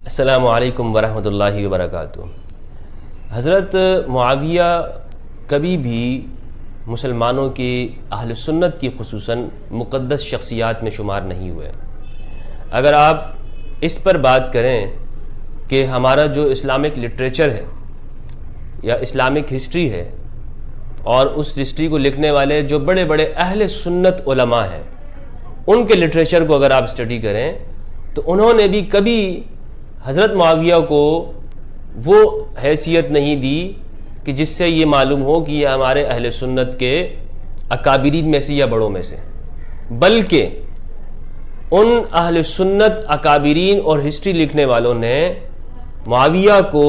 السلام علیکم ورحمۃ اللہ وبرکاتہ۔ حضرت معاویہ کبھی بھی مسلمانوں کے اہل سنت کی خصوصاً مقدس شخصیات میں شمار نہیں ہوئے۔ اگر آپ اس پر بات کریں کہ ہمارا جو اسلامک لٹریچر ہے یا اسلامک ہسٹری ہے اور اس ہسٹری کو لکھنے والے جو بڑے بڑے اہل سنت علماء ہیں ان کے لٹریچر کو اگر آپ اسٹڈی کریں تو انہوں نے بھی کبھی حضرت معاویہ کو وہ حیثیت نہیں دی کہ جس سے یہ معلوم ہو کہ یہ ہمارے اہل سنت کے اکابرین میں سے یا بڑوں میں سے، بلکہ ان اہل سنت اکابرین اور ہسٹری لکھنے والوں نے معاویہ کو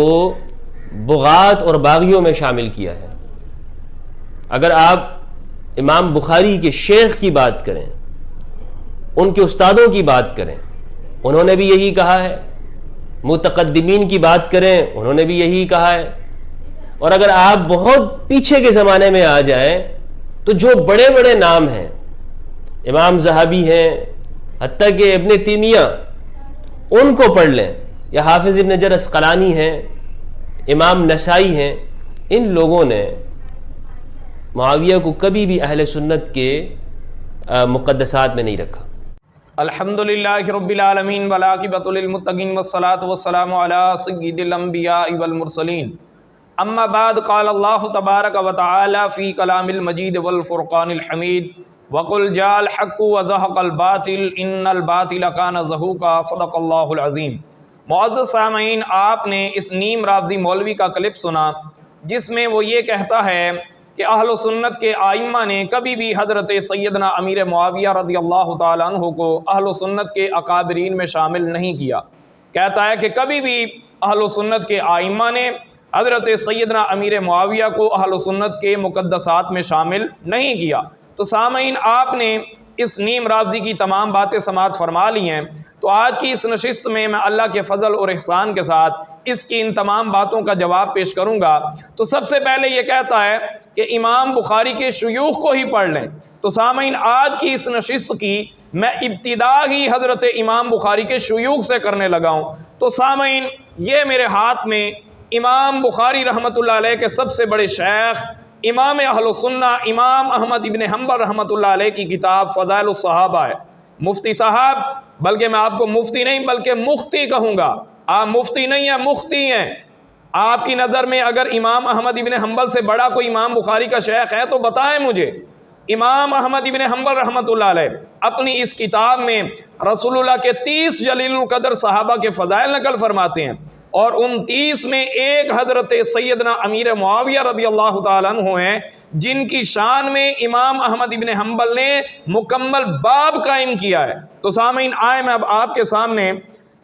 بغات اور باغیوں میں شامل کیا ہے۔ اگر آپ امام بخاری کے شیخ کی بات کریں، ان کے استادوں کی بات کریں، انہوں نے بھی یہی کہا ہے، متقدمین کی بات کریں انہوں نے بھی یہی کہا ہے، اور اگر آپ بہت پیچھے کے زمانے میں آ جائیں تو جو بڑے بڑے نام ہیں، امام ذہبی ہیں، حتیٰ کہ ابن تیمیہ، ان کو پڑھ لیں، یا حافظ ابن حجر عسقلانی ہیں، امام نسائی ہیں، ان لوگوں نے معاویہ کو کبھی بھی اہل سنت کے مقدسات میں نہیں رکھا۔ الحمدللہ رب العالمین والعاقبۃ للمتقین والصلاۃ والسلام علی سید الانبیاء والمرسلین، اما بعد، قال اللہ تبارک و تعالی فی کلام المجید والفرقان الحمید، وقل جاء الحق وزہق الباطل ان الباطل کان زہوقا، صدق اللہ العظیم۔ معزز سامعین، آپ نے اس نیم رافضی مولوی کا کلپ سنا جس میں وہ یہ کہتا ہے کہ اہل سنت کے آئمہ نے کبھی بھی حضرت سیدنا امیر معاویہ رضی اللہ تعالیٰ عنہ کو اہل سنت کے اکابرین میں شامل نہیں کیا۔ کہتا ہے کہ کبھی بھی اہل سنت کے آئمہ نے حضرت سیدنا امیر معاویہ کو اہل سنت کے مقدسات میں شامل نہیں کیا۔ تو سامعین، آپ نے اس نیم رافضی کی تمام باتیں سماعت فرما لی ہیں، تو آج کی اس نشست میں میں اللہ کے فضل اور احسان کے ساتھ اس کی ان تمام باتوں کا جواب پیش کروں گا۔ تو سب سے پہلے یہ کہتا ہے کہ امام بخاری کے شیوخ کو ہی پڑھ لیں۔ تو سامعین، آج کی اس نشست کی میں ابتدا ہی حضرت امام بخاری کے شیوخ سے کرنے لگا ہوں۔ تو سامعین، یہ میرے ہاتھ میں امام بخاری رحمۃ اللہ علیہ کے سب سے بڑے شیخ امام اہل سنہ امام احمد ابن حنبل رحمۃ اللہ علیہ کی کتاب فضائل الصحابہ ہے۔ مفتی صاحب، بلکہ میں آپ کو مفتی نہیں بلکہ مختی کہوں گا، آپ مفتی نہیں ہیں، مختی ہیں۔ آپ کی نظر میں اگر امام احمد ابن حنبل سے بڑا کوئی امام بخاری کا شیخ ہے تو بتائیں مجھے۔ امام احمد ابن حنبل رحمۃ اللہ علیہ اپنی اس کتاب میں رسول اللہ کے 30 جلیل القدر صحابہ کے فضائل نقل فرماتے ہیں، اور ان 30 میں ایک حضرت سیدنا امیر معاویہ رضی اللہ تعالیٰ عنہ ہیں جن کی شان میں امام احمد ابن حنبل نے مکمل باب قائم کیا ہے۔ تو سامعین، آئے میں اب آپ کے سامنے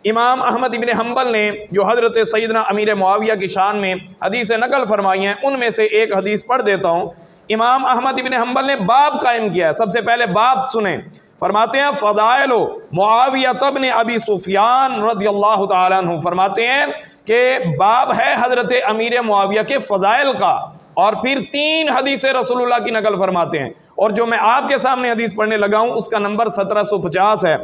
امام احمد ابن حنبل نے جو حضرت سیدنا امیر معاویہ کی شان میں حدیثیں نقل فرمائی ہیں ان میں سے ایک حدیث پڑھ دیتا ہوں۔ امام احمد ابن حنبل نے باب قائم کیا ہے، سب سے پہلے باب سنیں۔ فرماتے ہیں فضائل معاویہ ابن ابی سفیان رضی اللہ تعالیٰ عنہ، فرماتے ہیں کہ باب ہے حضرت امیر معاویہ کے فضائل کا، اور پھر 3 حدیث رسول اللہ کی نقل فرماتے ہیں، اور جو میں آپ کے سامنے حدیث پڑھنے لگا ہوں اس کا نمبر 1750 ہے۔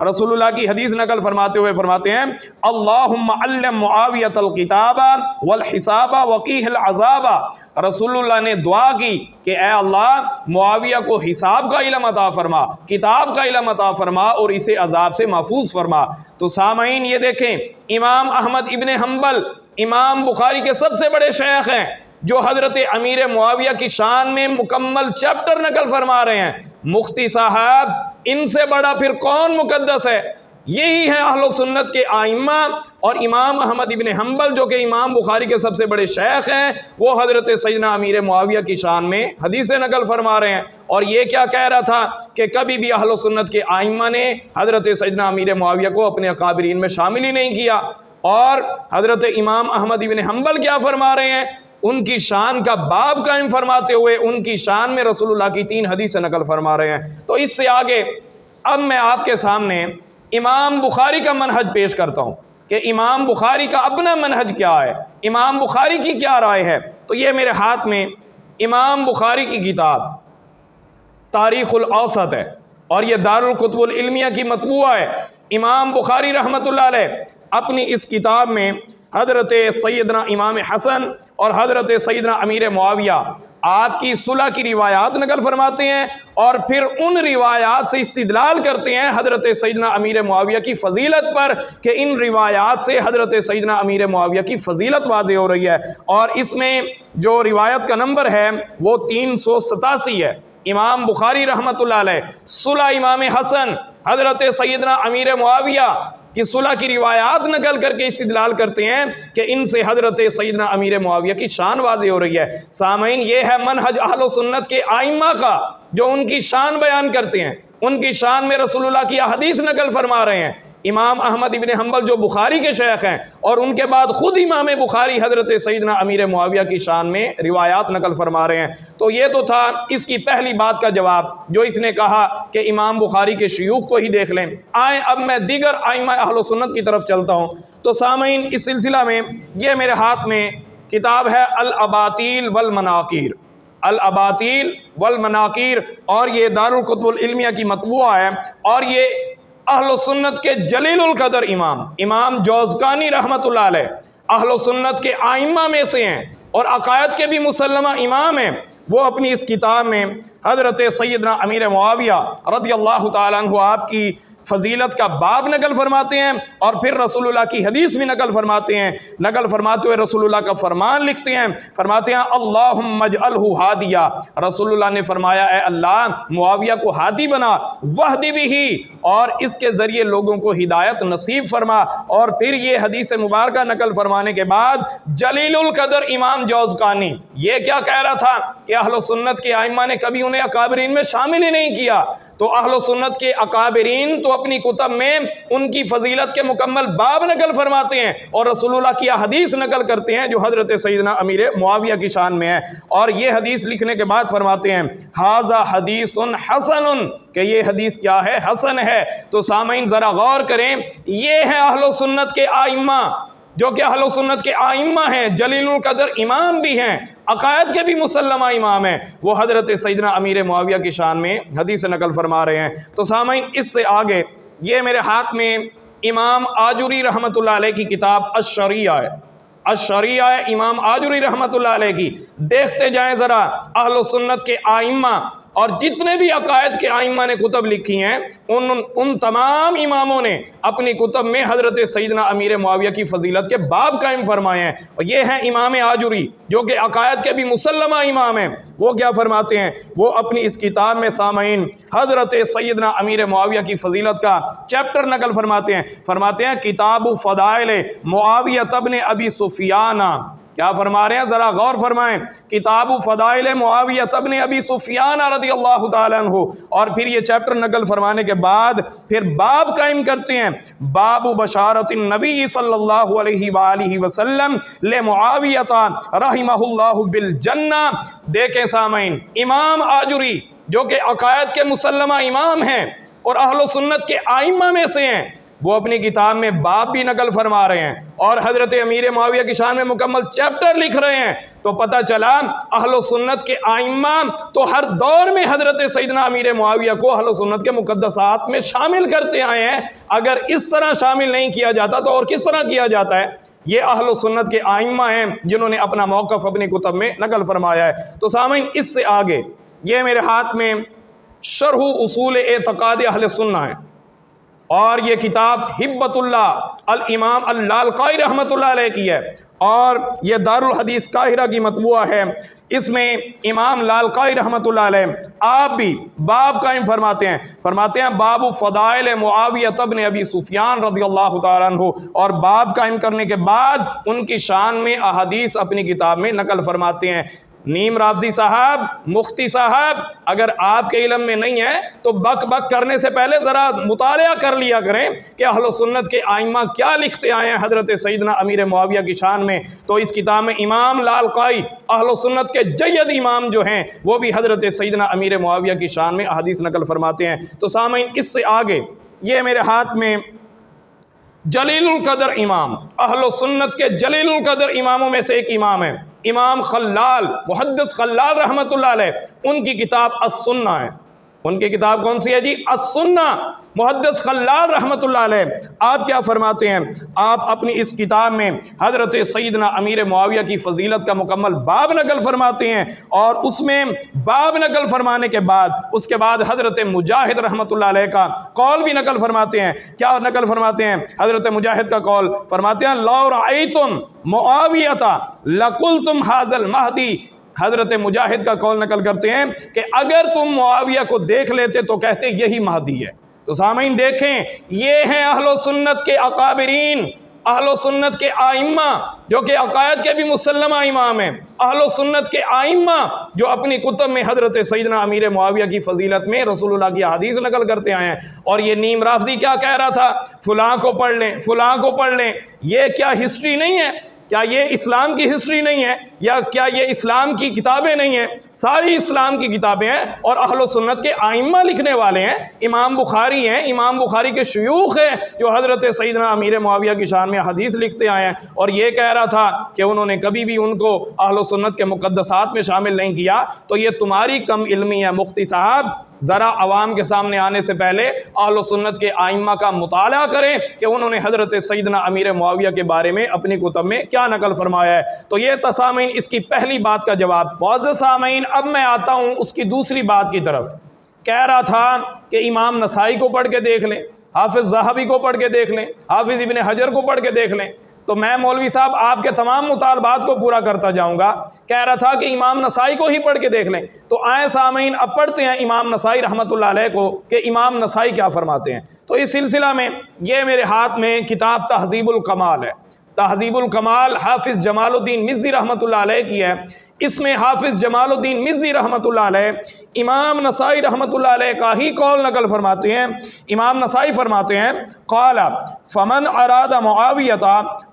رسول اللہ کی حدیث نقل فرماتے ہوئے فرماتے ہیں اللہم علم معاویۃ الکتاب والحساب وقیہ العذاب۔ رسول اللہ نے دعا کی کہ اے اللہ، معاویہ کو حساب کا علم عطا فرما، کتاب کا علم عطا فرما، اور اسے عذاب سے محفوظ فرما۔ تو سامعین، یہ دیکھیں، امام احمد ابن حنبل امام بخاری کے سب سے بڑے شیخ ہیں جو حضرت امیر معاویہ کی شان میں مکمل چیپٹر نقل فرما رہے ہیں۔ مفتی صاحب، ان سے بڑا پھر کون مقدس ہے؟ یہی ہیں اہل سنت کے آئمہ، اور امام احمد ابن حنبل جو کہ امام بخاری کے سب سے بڑے شیخ ہیں وہ حضرت سیدنا امیر معاویہ کی شان میں حدیثیں نقل فرما رہے ہیں۔ اور یہ کیا کہہ رہا تھا کہ کبھی بھی اہل سنت کے آئمہ نے حضرت سیدنا امیر معاویہ کو اپنے اکابرین میں شامل ہی نہیں کیا۔ اور حضرت امام احمد ابن حنبل کیا فرما رہے ہیں؟ ان کی شان کا باب قائم فرماتے ہوئے ان کی شان میں رسول اللہ کی 3 حدیثیں نقل فرما رہے ہیں۔ تو اس سے آگے اب میں آپ کے سامنے امام بخاری کا منہج پیش کرتا ہوں کہ امام بخاری کا اپنا منہج کیا ہے، امام بخاری کی کیا رائے ہے۔ تو یہ میرے ہاتھ میں امام بخاری کی کتاب تاریخ الاوسط ہے، اور یہ دارالکتب العلمیہ کی مطبوعہ ہے۔ امام بخاری رحمۃ اللہ علیہ اپنی اس کتاب میں حضرت سیدنا امام حسن اور حضرت سیدنا امیر معاویہ آپ کی صلح کی روایات نقل فرماتے ہیں، اور پھر ان روایات سے استدلال کرتے ہیں حضرت سیدنا امیر معاویہ کی فضیلت پر، کہ ان روایات سے حضرت سیدنا امیر معاویہ کی فضیلت واضح ہو رہی ہے۔ اور اس میں جو روایت کا نمبر ہے وہ 387 ہے۔ امام بخاری رحمۃ اللہ علیہ صلح امام حسن حضرت سیدنا امیر معاویہ کی صلح کی روایات نقل کر کے استدلال کرتے ہیں کہ ان سے حضرت سیدنا امیر معاویہ کی شان واضح ہو رہی ہے۔ سامعین، یہ ہے منہج اہل و سنت کے ائمہ کا، جو ان کی شان بیان کرتے ہیں، ان کی شان میں رسول اللہ کی احادیث نقل فرما رہے ہیں۔ امام احمد ابن حنبل جو بخاری کے شیخ ہیں، اور ان کے بعد خود امام بخاری حضرت سیدنا امیر معاویہ کی شان میں روایات نقل فرما رہے ہیں۔ تو یہ تو تھا اس کی پہلی بات کا جواب، جو اس نے کہا کہ امام بخاری کے شیوخ کو ہی دیکھ لیں۔ آئیں اب میں دیگر ائمہ اہل و سنت کی طرف چلتا ہوں۔ تو سامعین، اس سلسلہ میں یہ میرے ہاتھ میں کتاب ہے الاباطیل والمناکیر، الاباطیل والمناکیر، اور یہ دارالکتب العلمیہ کی مطبوعہ ہے، اور یہ اہل و سنت کے جلیل القدر امام جوزقانی رحمۃ اللہ علیہ اہل و سنت کے ائمہ میں سے ہیں، اور عقائد کے بھی مسلمہ امام ہیں۔ وہ اپنی اس کتاب میں حضرت سیدنا امیر معاویہ رضی اللہ تعالیٰ عنہ آپ کی فضیلت کا باب نقل فرماتے ہیں، اور پھر رسول اللہ کی حدیث بھی نقل فرماتے ہیں۔ نقل فرماتے ہوئے رسول اللہ کا فرمان لکھتے ہیں، فرماتے ہیں اللہم اجعلہ ہادیہ، رسول اللہ نے فرمایا اے اللہ معاویہ کو ہادی بنا، وہدی بھی، اور اس کے ذریعے لوگوں کو ہدایت نصیب فرما۔ اور پھر یہ حدیث مبارکہ نقل فرمانے کے بعد جلیل القدر امام جوزقانی یہ کیا کہہ رہا تھا کہ اہل سنت کے ائمہ نے کبھی انہیں اکابرین میں شامل ہی نہیں کیا۔ تو اہل سنت کے اکابرین تو اپنی کتب میں ان کی فضیلت کے مکمل باب نقل فرماتے ہیں، اور رسول اللہ کی حدیث نقل کرتے ہیں جو حضرت سیدنا امیر معاویہ کی شان میں ہے۔ اور یہ حدیث لکھنے کے بعد فرماتے ہیں ھذا حدیث حسن، کہ یہ حدیث کیا ہے؟ حسن ہے۔ تو سامعین ذرا غور کریں، یہ ہے اہل سنت کے ائمہ، جو کہ اہل سنت کے ائمہ ہیں، جلیل القدر امام بھی ہیں، عقائد کے بھی مسلمہ امام ہیں، وہ حضرت سیدنا امیر معاویہ کی شان میں حدیث نقل فرما رہے ہیں۔ تو سامعین اس سے آگے یہ میرے ہاتھ میں امام آجری رحمۃ اللہ علیہ کی کتاب الشریعہ ہے، الشریعہ ہے امام آجری رحمۃ اللہ علیہ کی۔ دیکھتے جائیں ذرا اہل سنت کے ائمہ اور جتنے بھی عقائد کے ائمہ نے کتب لکھی ہیں، ان تمام اماموں نے اپنی کتب میں حضرت سیدنا امیر معاویہ کی فضیلت کے باب قائم فرمائے ہیں۔ اور یہ ہیں امام آجری، جو کہ عقائد کے بھی مسلمہ امام ہیں۔ وہ کیا فرماتے ہیں؟ وہ اپنی اس کتاب میں سامعین حضرت سیدنا امیر معاویہ کی فضیلت کا چیپٹر نقل فرماتے ہیں، فرماتے ہیں کتاب فضائل معاویہ ابن ابی سفیان۔ کیا فرما رہے ہیں؟ ذرا غور فرمائیں، کتاب فضائل معاویہ ابن ابی سفیان رضی اللہ تعالیٰ عنہ، اور پھر یہ چیپٹر نقل فرمانے کے بعد پھر باب قائم کرتے ہیں، باب بشارت النبی صلی اللہ علیہ وآلہ وسلم لمعاویہ رحمہ اللہ بالجنہ۔ دیکھیں سامعین، امام آجری جو کہ عقائد کے مسلمہ امام ہیں اور اہل سنت کے ائمہ میں سے ہیں، وہ اپنی کتاب میں باب بھی نقل فرما رہے ہیں، اور حضرت امیر معاویہ کی شان میں مکمل چیپٹر لکھ رہے ہیں۔ تو پتہ چلا اہل سنت کے ائمہ تو ہر دور میں حضرت سیدنا امیر معاویہ کو اہل سنت کے مقدسات میں شامل کرتے آئے ہیں۔ اگر اس طرح شامل نہیں کیا جاتا تو اور کس طرح کیا جاتا ہے؟ یہ اہل سنت کے ائمہ ہیں جنہوں نے اپنا موقف اپنی کتب میں نقل فرمایا ہے۔ تو سامعین اس سے آگے یہ میرے ہاتھ میں شرح اصول اعتقاد اہل سنہ ہے، اور یہ کتاب ہبت اللہ الامام اللالقائی رحمۃ اللہ علیہ کی ہے، اور یہ دارالحدیث قاہرہ کی مطبوعہ ہے۔ اس میں امام لالقائی رحمۃ اللہ علیہ آپ بھی باب قائم فرماتے ہیں باب فضائل معاویہ ابن ابی سفیان رضی اللہ تعالیٰ عنہ، اور باب قائم کرنے کے بعد ان کی شان میں احادیث اپنی کتاب میں نقل فرماتے ہیں۔ نیم رافضی صاحب، مفتی صاحب، اگر آپ کے علم میں نہیں ہے تو بک بک کرنے سے پہلے ذرا مطالعہ کر لیا کریں کہ اہل سنت کے ائمہ کیا لکھتے آئے ہیں حضرت سیدنا امیر معاویہ کی شان میں۔ تو اس کتاب میں امام لالقائی اہل سنت کے جید امام جو ہیں وہ بھی حضرت سیدنا امیر معاویہ کی شان میں احادیث نقل فرماتے ہیں۔ تو سامعین اس سے آگے یہ میرے ہاتھ میں جلیل القدر امام، اہل سنت کے جلیل القدر اماموں میں سے ایک امام ہے، امام خلال، محدث خلال رحمۃ اللہ علیہ، ان کی کتاب السنہ ہے۔ ان کی کتاب کون سی ہے جی؟ السنہ۔ محدث خلال رحمۃ اللہ علیہ آپ کیا فرماتے ہیں؟ آپ اپنی اس کتاب میں حضرت سیدنا امیر معاویہ کی فضیلت کا مکمل باب نقل فرماتے ہیں، اور اس میں باب نقل فرمانے کے بعد اس کے بعد حضرت مجاہد رحمۃ اللہ علیہ کا قول بھی نقل فرماتے ہیں۔ کیا نقل فرماتے ہیں؟ حضرت مجاہد کا قول فرماتے ہیں لو رأیتم معاویۃ لقلتم ھذا المہدی۔ حضرت مجاہد کا قول نقل کرتے ہیں کہ اگر تم معاویہ کو دیکھ لیتے تو کہتے یہی مہدی ہے۔ تو سامعین دیکھیں، یہ ہیں اہل و سنت کے اکابرین، اہل و سنت کے آئمہ جو کہ عقائد کے بھی مسلمہ امام ہیں، اہل و سنت کے آئمہ جو اپنی کتب میں حضرت سیدنا امیر معاویہ کی فضیلت میں رسول اللہ کی حدیث نقل کرتے آئے ہیں۔ اور یہ نیم رافضی کیا کہہ رہا تھا؟ فلاں کو پڑھ لیں، فلاں کو پڑھ لیں۔ یہ کیا ہسٹری نہیں ہے؟ کیا یہ اسلام کی ہسٹری نہیں ہے؟ یا کیا یہ اسلام کی کتابیں نہیں ہیں؟ ساری اسلام کی کتابیں ہیں، اور اہل و سنت کے آئمہ لکھنے والے ہیں۔ امام بخاری ہیں، امام بخاری کے شیوخ ہیں جو حضرت سیدنا امیر معاویہ کی شان میں حدیث لکھتے آئے ہیں، اور یہ کہہ رہا تھا کہ انہوں نے کبھی بھی ان کو اہل و سنت کے مقدسات میں شامل نہیں کیا۔ تو یہ تمہاری کم علمی ہے مفتی صاحب، ذرا عوام کے سامنے آنے سے پہلے اہل و سنت کے آئمہ کا مطالعہ کریں کہ انہوں نے حضرت سیدنا امیر معاویہ کے بارے میں اپنی کتب میں کیا نقل فرمایا ہے۔ تو یہ تھا سامعین اس کی پہلی بات کا جواب۔ معزز سامعین، اب میں آتا ہوں اس کی دوسری بات کی طرف۔ کہہ رہا تھا کہ امام نسائی کو پڑھ کے دیکھ لیں، حافظ ذہبی کو پڑھ کے دیکھ لیں، حافظ ابن حجر کو پڑھ کے دیکھ لیں۔ تو میں مولوی صاحب آپ کے تمام مطالبات کو پورا کرتا جاؤں گا۔ کہہ رہا تھا کہ امام نسائی کو ہی پڑھ کے دیکھ لیں۔ تو آئیں سامعین اب پڑھتے ہیں امام نسائی رحمۃ اللہ علیہ کو کہ امام نسائی کیا فرماتے ہیں۔ تو اس سلسلہ میں یہ میرے ہاتھ میں کتاب تہذیب الکمال ہے۔ تہذیب الکمال حافظ جمال الدین مزی رحمۃ اللہ علیہ کی ہے۔ اس میں حافظ جمال الدین مزی رحمۃ اللہ علیہ امام نسائی رحمۃ اللہ علیہ کا ہی قول نقل فرماتے ہیں۔ امام نسائی فرماتے ہیں قال فمن اراد معاویۃ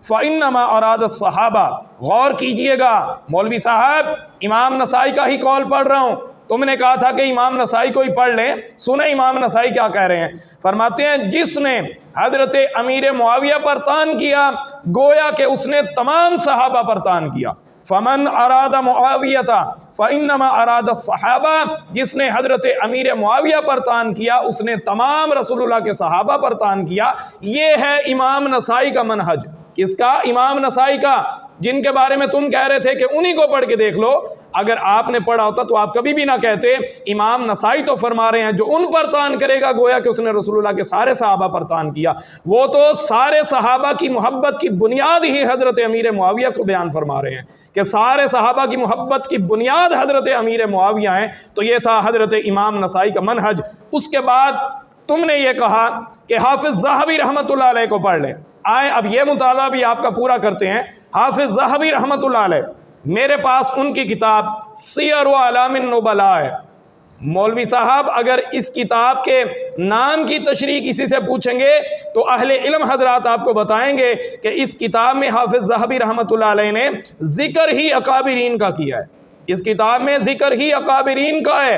فانما اراد الصحابہ۔ غور کیجئے گا مولوی صاحب، امام نسائی کا ہی قول پڑھ رہا ہوں۔ تم نے کہا تھا کہ امام نسائی کو ہی پڑھ لیں، سنیں امام نسائی کیا کہہ رہے ہیں۔ فرماتے ہیں جس نے حضرت امیر معاویہ پر طعن کیا گویا کہ اس نے تمام صحابہ پر طعن کیا۔ فمن اراد معاویۃ فانما اراد الصحابہ، جس نے حضرت امیر معاویہ پر طعن کیا اس نے تمام رسول اللہ کے صحابہ پر طعن کیا۔ یہ ہے امام نسائی کا منہج۔ کس کا؟ امام نسائی کا، جن کے بارے میں تم کہہ رہے تھے کہ انہی کو پڑھ کے دیکھ لو۔ اگر آپ نے پڑھا ہوتا تو آپ کبھی بھی نہ کہتے امام نسائی تو فرما رہے ہیں جو ان پر طعن کرے گا گویا کہ اس نے رسول اللہ کے سارے صحابہ پر طعن کیا۔ وہ تو سارے صحابہ کی محبت کی بنیاد ہی حضرت امیر معاویہ کو بیان فرما رہے ہیں کہ سارے صحابہ کی محبت کی بنیاد حضرت امیر معاویہ ہیں۔ تو یہ تھا حضرت امام نسائی کا منہج۔ اس کے بعد تم نے یہ کہا کہ حافظ ذہبی رحمۃ اللہ علیہ کو پڑھ لیں۔ آئیں اب یہ مطالعہ بھی آپ کا پورا کرتے ہیں۔ حافظ ذہبی رحمۃ اللہ علیہ، میرے پاس ان کی کتاب سیر و اعلام النبلاء ہے۔ مولوی صاحب اگر اس کتاب کے نام کی تشریح کسی سے پوچھیں گے تو اہل علم حضرات آپ کو بتائیں گے کہ اس کتاب میں حافظ ذہبی رحمۃ اللہ علیہ نے ذکر ہی اکابرین کا کیا ہے۔ اس کتاب میں ذکر ہی اکابرین کا ہے۔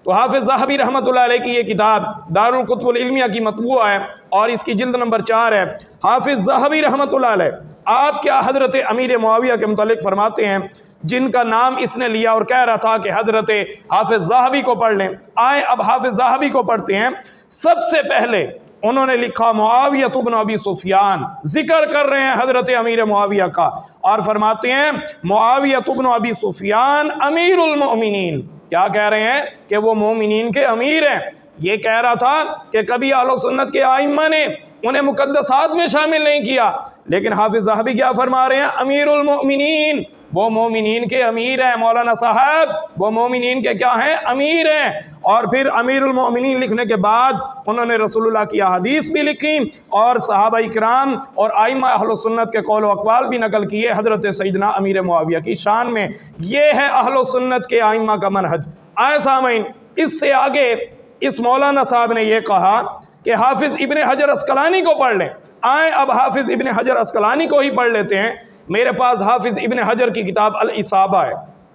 تو حافظ ذہبی رحمۃ اللہ علیہ کی یہ کتاب دارالکتب العلمیہ کی مطبوعہ ہے اور اس کی جلد نمبر 4 ہے۔ حافظ ذہبی رحمۃ اللہ علیہ آپ کیا حضرت امیر معاویہ کے متعلق فرماتے ہیں، جن کا نام اس نے لیا اور کہہ رہا تھا کہ حضرت حافظ ذہبی کو پڑھ لیں۔ آئیں اب حافظ ذہبی کو پڑھتے ہیں۔ سب سے پہلے انہوں نے لکھا معاویہ بن ابی سفیان، ذکر کر رہے ہیں حضرت امیر معاویہ کا، اور فرماتے ہیں معاویہ بن ابی سفیان امیر المؤمنین۔ کیا کہہ رہے ہیں؟ کہ وہ مومنین کے امیر ہیں۔ یہ کہہ رہا تھا کہ کبھی اہل سنت کے آئمہ نے انہیں مقدسات میں شامل نہیں کیا، لیکن حافظ ذہبی کیا فرما رہے ہیں؟ امیر المؤمنین، وہ مومنین کے امیر ہیں۔ مولانا صاحب وہ مومنین کے کیا ہیں؟ امیر ہیں۔ اور پھر امیر المؤمنین لکھنے کے بعد انہوں نے رسول اللہ کی احادیث بھی لکھی اور صحابہ کرام اور ائمہ اہل سنت کے قول و اقوال بھی نقل کیے حضرت سیدنا امیر معاویہ کی شان میں۔ یہ ہے اہل سنت کے ائمہ کا منہج۔ آئے سامعین، اس سے آگے اس مولانا صاحب نے یہ کہا کہ حافظ ابن حجر عسقلانی کو پڑھ لیں۔ آئیں اب حافظ ابن حجر عسقلانی کو ہی پڑھ لیتے ہیں۔ میرے پاس حافظ ابن حجر کی کتاب الاصابہ ہے۔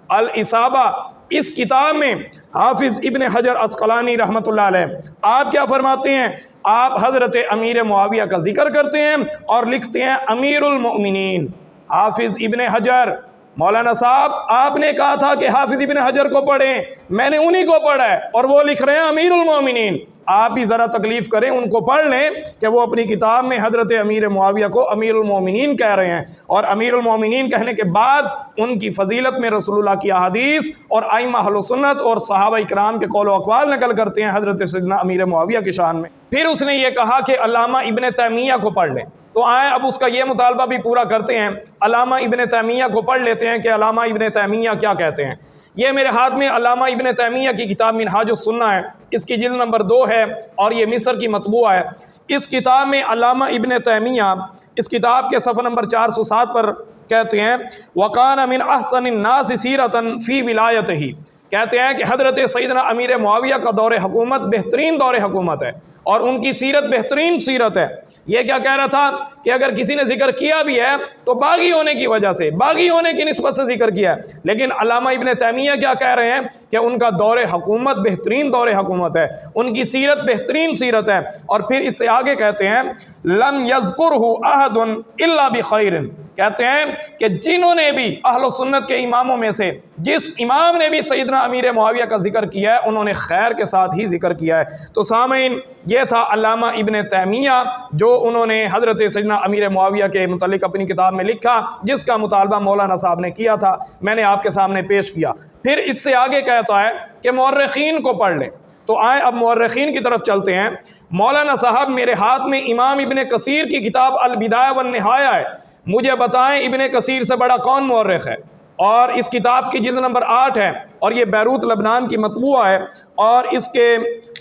الاصابہ، اس کتاب میں حافظ ابن حجر عسقلانی رحمۃ اللہ علیہ آپ کیا فرماتے ہیں؟ آپ حضرت امیر معاویہ کا ذکر کرتے ہیں اور لکھتے ہیں امیر المؤمنین۔ حافظ ابن حجر مولانا صاحب آپ نے کہا تھا کہ حافظ ابن حجر کو پڑھیں، میں نے انہی کو پڑھا ہے اور وہ لکھ رہے ہیں امیر المومنین۔ آپ بھی ذرا تکلیف کریں، ان کو پڑھ لیں کہ وہ اپنی کتاب میں حضرت امیر معاویہ کو امیر المومنین کہہ رہے ہیں، اور امیر المومنین کہنے کے بعد ان کی فضیلت میں رسول اللہ کی احادیث اور ائمہ اہل سنت اور صحابہ کرام کے قول و اقوال نقل کرتے ہیں حضرت سیدنا امیر معاویہ کی شان میں۔ پھر اس نے یہ کہا کہ علامہ ابن تیمیہ کو پڑھ لیں، تو آئیں اب اس کا یہ مطالبہ بھی پورا کرتے ہیں، علامہ ابن تیمیہ کو پڑھ لیتے ہیں کہ علامہ ابن تیمیہ کیا کہتے ہیں۔ یہ میرے ہاتھ میں علامہ ابن تیمیہ کی کتاب منہاج السنہ ہے، اس کی جلد نمبر 2 ہے اور یہ مصر کی مطبوعہ ہے۔ اس کتاب میں علامہ ابن تیمیہ اس کتاب کے صفحہ نمبر 407 پر کہتے ہیں وَقَانَ مِنْ أَحْسَنِ النَّاسِ سِيرَةً فِي وِلَایَتِهِ، کہتے ہیں کہ حضرت سیدنا امیر معاویہ کا دور حکومت بہترین دور حکومت ہے اور ان کی سیرت بہترین سیرت ہے۔ یہ کیا کہہ رہا تھا کہ اگر کسی نے ذکر کیا بھی ہے تو باغی ہونے کی وجہ سے، باغی ہونے کی نسبت سے ذکر کیا ہے، لیکن علامہ ابن تیمیہ کیا کہہ رہے ہیں کہ ان کا دور حکومت بہترین دور حکومت ہے، ان کی سیرت بہترین سیرت ہے۔ اور پھر اس سے آگے کہتے ہیں لم یذکرہ احد الا بخیر، کہتے ہیں کہ جنہوں نے بھی اہل سنت کے اماموں میں سے جس امام نے بھی سیدنا امیر معاویہ کا ذکر کیا ہے انہوں نے خیر کے ساتھ ہی ذکر کیا ہے۔ تو سامعین، یہ تھا علامہ ابن تیمیہ جو انہوں نے حضرت سیدنا امیر معاویہ کے متعلق اپنی کتاب میں لکھا، جس کا مطالبہ مولانا صاحب نے کیا تھا، میں نے آپ کے سامنے پیش کیا۔ پھر اس سے آگے کہتا ہے کہ مورخین کو پڑھ لیں، تو آئیں اب مورخین کی طرف چلتے ہیں۔ مولانا صاحب میرے ہاتھ میں امام ابن کثیر کی کتاب البدایہ والنہایہ ہے، مجھے بتائیں ابن کثیر سے بڑا کون مورخ ہے؟ اور اس کتاب کی جلد نمبر 8 ہے اور یہ بیروت لبنان کی مطبوعہ ہے، اور اس کے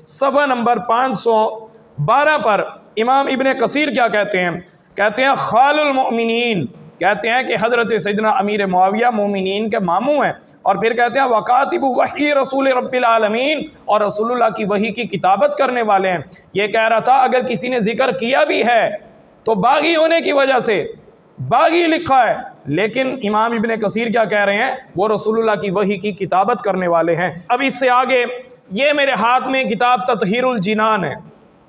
صفحہ نمبر 512 پر امام ابن کثیر کیا کہتے ہیں؟ کہتے ہیں خال المؤمنین، کہتے ہیں کہ حضرت سیدنا امیر معاویہ مومنین کے ماموں ہیں، اور پھر کہتے ہیں وکاتب وحی رسول رب العالمین، اور رسول اللہ کی وحی کی کتابت کرنے والے ہیں۔ یہ کہہ رہا تھا اگر کسی نے ذکر کیا بھی ہے تو باغی ہونے کی وجہ سے باغی لکھا ہے، لیکن امام ابن کثیر کیا کہہ رہے ہیں؟ وہ رسول اللہ کی وحی کی کتابت کرنے والے ہیں۔ اب اس سے آگے یہ میرے ہاتھ میں کتاب تطہیر الجنان ہے،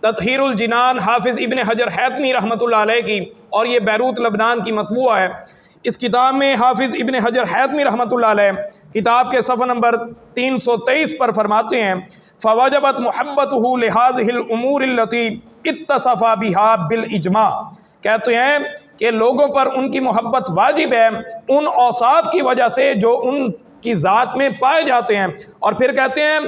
تطہیر الجنان حافظ ابن حجر حیتمی رحمۃ اللہ علیہ کی، اور یہ بیروت لبنان کی مطبوعہ ہے۔ اس کتاب میں حافظ ابن حجر حیتمی رحمۃ اللہ علیہ کتاب کے صفحہ نمبر 323 پر فرماتے ہیں فوجبت محبتہ لہذہ الامور التي اتصف بها بالاجماع، کہتے ہیں کہ لوگوں پر ان کی محبت واجب ہے ان اوصاف کی وجہ سے جو ان کی ذات میں پائے جاتے ہیں، اور پھر کہتے ہیں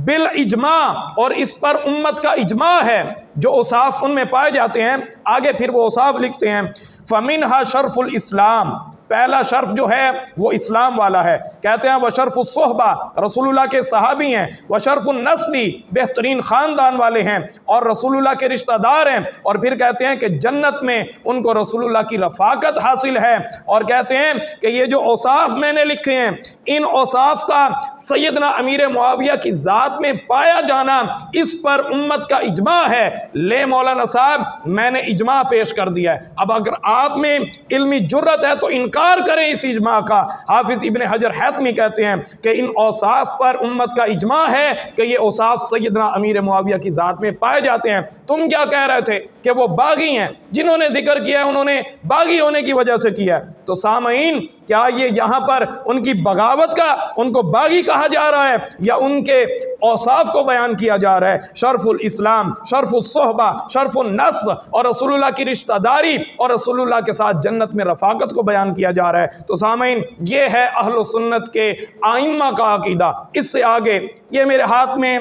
بالاجماع، اور اس پر امت کا اجماع ہے جو اوصاف ان میں پائے جاتے ہیں۔ آگے پھر وہ اوصاف لکھتے ہیں فمنہا شرف الاسلام، پہلا شرف جو ہے وہ اسلام والا ہے، کہتے ہیں وشرف الصحبہ، رسول اللہ کے صحابی ہیں، وشرف النسبی، بہترین خاندان والے ہیں اور رسول اللہ کے رشتہ دار ہیں، اور پھر کہتے ہیں کہ جنت میں ان کو رسول اللہ کی رفاقت حاصل ہے، اور کہتے ہیں کہ یہ جو اوصاف میں نے لکھے ہیں ان اوصاف کا سیدنا امیر معاویہ کی ذات میں پایا جانا اس پر امت کا اجماع ہے۔ لے مولانا صاحب میں نے اجماع پیش کر دیا ہے، اب اگر آپ میں علمی جرت ہے تو انکار کریں اس اجماع کا۔ حافظ ابن حجر حیتمی کہتے ہیں کہ ان اوصاف پر امت کا اجماع ہے کہ یہ اوصاف سیدنا امیر معاویہ کی ذات میں پائے جاتے ہیں۔ تم کیا کہہ رہے تھے کہ وہ باغی ہیں، جنہوں نے ذکر کیا ہے انہوں نے باغی ہونے کی وجہ سے کیا ہے۔ تو سامعین، کیا یہ یہاں پر ان کی بغاوت کا ان کو باغی کہا جا رہا ہے یا ان کے اوصاف کو بیان کیا جا رہا ہے؟ شرف الاسلام، شرف الصحبہ، شرف النسب اور رسول اللہ کی رشتہ داری اور رسول اللہ کے ساتھ جنت میں رفاقت کو بیان کیا جا رہا ہے۔ تو سامعین، یہ ہے اہل سنت کے ائمہ کا عقیدہ۔ اس سے آگے یہ میرے ہاتھ میں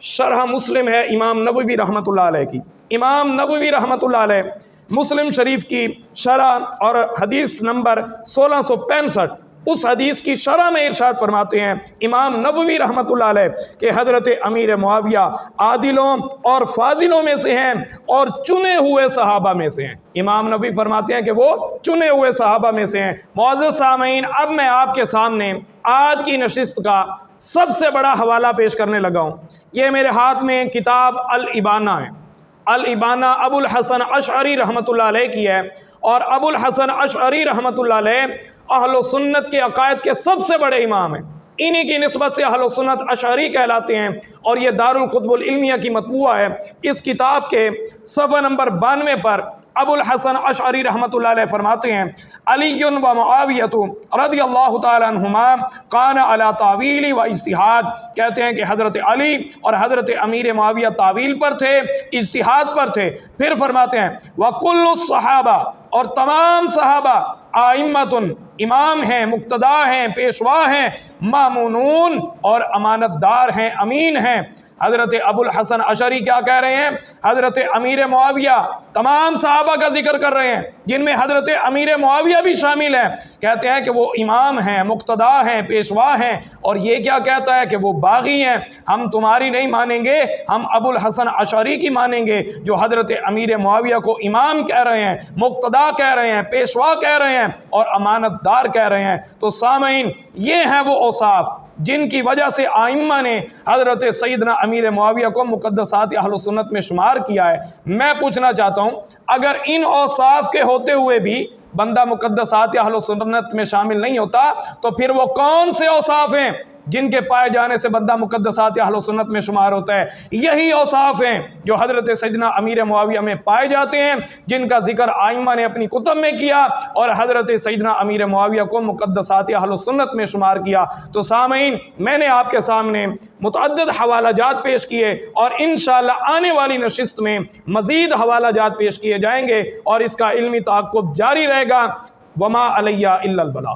شرح مسلم ہے امام نووی رحمۃ اللہ علیہ کی، امام نووی رحمۃ اللہ علیہ مسلم شریف کی شرح اور حدیث نمبر 1665، اس حدیث کی شرح میں ارشاد فرماتے ہیں امام نووی رحمۃ اللہ علیہ کہ حضرت امیر معاویہ عادلوں اور فاضلوں میں سے ہیں اور چنے ہوئے صحابہ میں سے ہیں۔ امام نووی فرماتے ہیں کہ وہ چنے ہوئے صحابہ میں سے ہیں۔ معزز سامعین، اب میں آپ کے سامنے آج کی نشست کا سب سے بڑا حوالہ پیش کرنے لگا ہوں۔ یہ میرے ہاتھ میں کتاب الابانہ ہے، الابانہ ابو الحسن اشعری رحمۃ اللہ علیہ کی ہے، اور ابو الحسن اشعری رحمۃ اللہ علیہ اہل سنت کے عقائد کے سب سے بڑے امام ہیں، انہی کی نسبت سے اہل سنت اشعری کہلاتے ہیں، اور یہ دار القطب العلمیہ کی مطبوعہ ہے۔ اس کتاب کے صفحہ نمبر 92 پر ابو الحسن اشعری رحمۃ اللہ علیہ فرماتے ہیں علی و معاویۃ رضی اللہ تعالی عنہما کان علی تعویل و اجتہاد، کہتے ہیں کہ حضرت علی اور حضرت امیر معاویہ تعویل پر تھے، اجتہاد پر تھے۔ پھر فرماتے ہیں وکل الصحابہ، اور تمام صحابہ آئمۃ، امام ہیں، مقتدا ہیں، پیشوا ہیں، مامونون، اور امانت دار ہیں، امین ہیں۔ حضرت ابو الحسن اشعری کیا کہہ رہے ہیں؟ حضرت امیر معاویہ، تمام صحابہ کا ذکر کر رہے ہیں جن میں حضرت امیر معاویہ بھی شامل ہیں، کہتے ہیں کہ وہ امام ہیں، مقتدا ہیں، پیشوا ہیں، اور یہ کیا کہتا ہے کہ وہ باغی ہیں۔ ہم تمہاری نہیں مانیں گے، ہم ابو الحسن اشعری کی مانیں گے، جو حضرت امیر معاویہ کو امام کہہ رہے ہیں، مقتدا کہہ رہے ہیں، پیشوا کہہ رہے ہیں، اور امانت دار کہہ رہے ہیں۔ تو سامعین، یہ ہیں وہ اوصاف جن کی وجہ سے آئمہ نے حضرت سیدنا امیر معاویہ کو مقدسات اہل سنت میں شمار کیا ہے۔ میں پوچھنا چاہتا ہوں، اگر ان اوصاف کے ہوتے ہوئے بھی بندہ مقدسات اہل سنت میں شامل نہیں ہوتا، تو پھر وہ کون سے اوصاف ہیں جن کے پائے جانے سے بندہ مقدسات اہل سنت میں شمار ہوتا ہے؟ یہی اوصاف ہیں جو حضرت سیدنا امیر معاویہ میں پائے جاتے ہیں، جن کا ذکر آئمہ نے اپنی کتب میں کیا اور حضرت سیدنا امیر معاویہ کو مقدسات اہل سنت میں شمار کیا۔ تو سامعین، میں نے آپ کے سامنے متعدد حوالہ جات پیش کیے، اور انشاءاللہ آنے والی نشست میں مزید حوالہ جات پیش کیے جائیں گے، اور اس کا علمی تعاقب جاری رہے گا۔ وما علیہ الا البلاغ۔